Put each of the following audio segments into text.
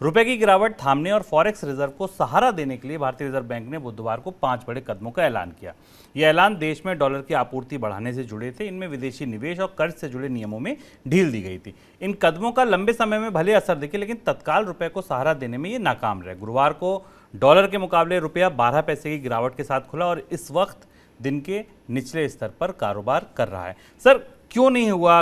रुपए की गिरावट थामने और फॉरेक्स रिजर्व को सहारा देने के लिए भारतीय रिजर्व बैंक ने बुधवार को 5 बड़े कदमों का ऐलान किया। यह ऐलान देश में डॉलर की आपूर्ति बढ़ाने से जुड़े थे। इनमें विदेशी निवेश और कर्ज से जुड़े नियमों में ढील दी गई थी। इन कदमों का लंबे समय में भले असर दिखे, लेकिन तत्काल रुपए को सहारा देने में ये नाकाम रहे। गुरुवार को डॉलर के मुकाबले रुपया 12 पैसे की गिरावट के साथ खुला और इस वक्त दिन के निचले स्तर पर कारोबार कर रहा है। सर, क्यों नहीं हुआ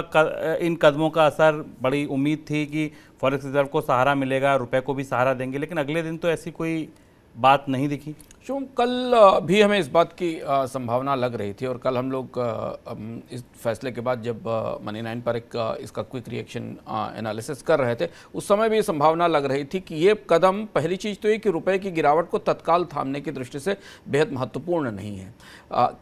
इन कदमों का असर? बड़ी उम्मीद थी कि फॉरेक्स रिजर्व को सहारा मिलेगा, रुपए को भी सहारा देंगे, लेकिन अगले दिन तो ऐसी कोई बात नहीं दिखी। शुभम, कल भी हमें इस बात की संभावना लग रही थी और कल हम लोग इस फैसले के बाद जब मनी 9 पर इसका क्विक रिएक्शन एनालिसिस कर रहे थे, उस समय भी ये संभावना लग रही थी कि ये कदम, पहली चीज़ तो ये कि रुपए की गिरावट को तत्काल थामने की दृष्टि से बेहद महत्वपूर्ण नहीं है।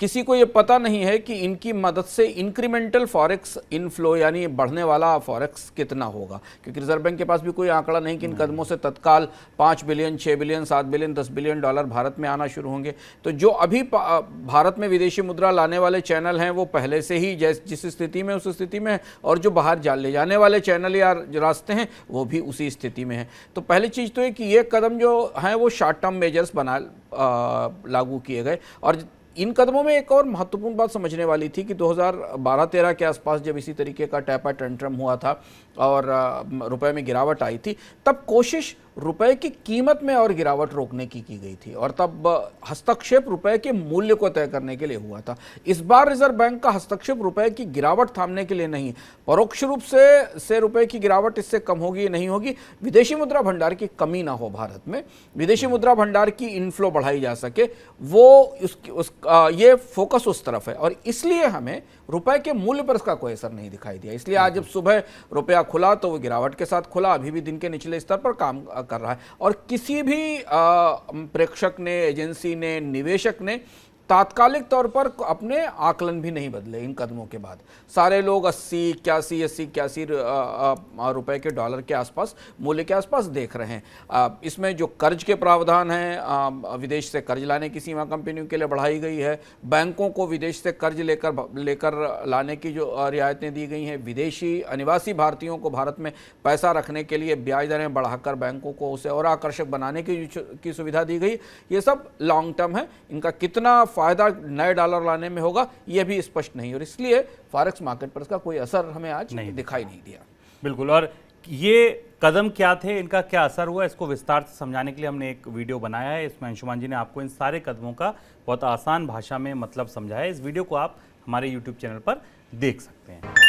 किसी को ये पता नहीं है कि इनकी मदद से इंक्रीमेंटल फॉरेक्स इनफ्लो यानी बढ़ने वाला फॉरेक्स कितना होगा, क्योंकि रिजर्व बैंक के पास भी कोई आंकड़ा नहीं कि इन कदमों से तत्काल 5 billion, 6 billion, 7 billion, 10 billion dollar Bharat में आना शुरू होंगे। तो जो अभी भारत में विदेशी मुद्रा लाने वाले चैनल हैं वो पहले से ही जिस स्थिति में उस स्थिति में है, और जो बाहर ले जाने वाले चैनल या रास्ते हैं वो भी उसी स्थिति में है। तो पहली चीज़ तो है कि ये कदम जो हैं वो शॉर्ट टर्म मेजर्स लागू किए गए। और इन कदमों में एक और महत्वपूर्ण बात समझने वाली थी कि 2012-13 के आसपास जब इसी तरीके का टैपर टेंट्रम हुआ था और रुपए में गिरावट आई थी, तब कोशिश रुपए की कीमत में और गिरावट रोकने की गई थी और तब हस्तक्षेप रुपए के मूल्य को तय करने के लिए हुआ था। इस बार रिजर्व बैंक का हस्तक्षेप रुपए की गिरावट थामने के लिए नहीं, परोक्ष रूप से रुपए की गिरावट इससे कम होगी नहीं होगी, विदेशी मुद्रा भंडार की कमी ना हो, भारत में विदेशी मुद्रा भंडार की इनफ्लो बढ़ाई जा सके, वो ये फोकस उस तरफ है। और इसलिए हमें रुपए के मूल्य पर इसका कोई असर नहीं दिखाई दिया। इसलिए आज जब सुबह रुपया खुला तो वो गिरावट के साथ खुला, अभी भी दिन के निचले स्तर पर काम कर रहा है। और किसी भी प्रेक्षक ने, एजेंसी ने, निवेशक ने तात्कालिक तौर पर अपने आकलन भी नहीं बदले इन कदमों के बाद। सारे लोग 80-81 रुपए के डॉलर के आसपास, मूल्य के आसपास देख रहे हैं। इसमें जो कर्ज के प्रावधान हैं, विदेश से कर्ज लाने की सीमा कंपनियों के लिए बढ़ाई गई है, बैंकों को विदेश से कर्ज लेकर लाने की जो रियायतें दी गई हैं, विदेशी अनिवासी भारतीयों को भारत में पैसा रखने के लिए ब्याज दरें बढ़ाकर बैंकों को उसे और आकर्षक बनाने की सुविधा दी गई। ये सब लॉन्ग टर्म है, इनका कितना फायदा नए डॉलर लाने में होगा यह भी स्पष्ट नहीं, और इसलिए फॉरेक्स मार्केट पर इसका कोई असर हमें आज दिखाई नहीं दिया। बिल्कुल। और ये कदम क्या थे, इनका क्या असर हुआ, इसको विस्तार से समझाने के लिए हमने एक वीडियो बनाया है। इसमें अंशुमान जी ने आपको इन सारे कदमों का बहुत आसान भाषा में मतलब समझाया है। इस वीडियो को आप हमारे YouTube चैनल पर देख सकते हैं।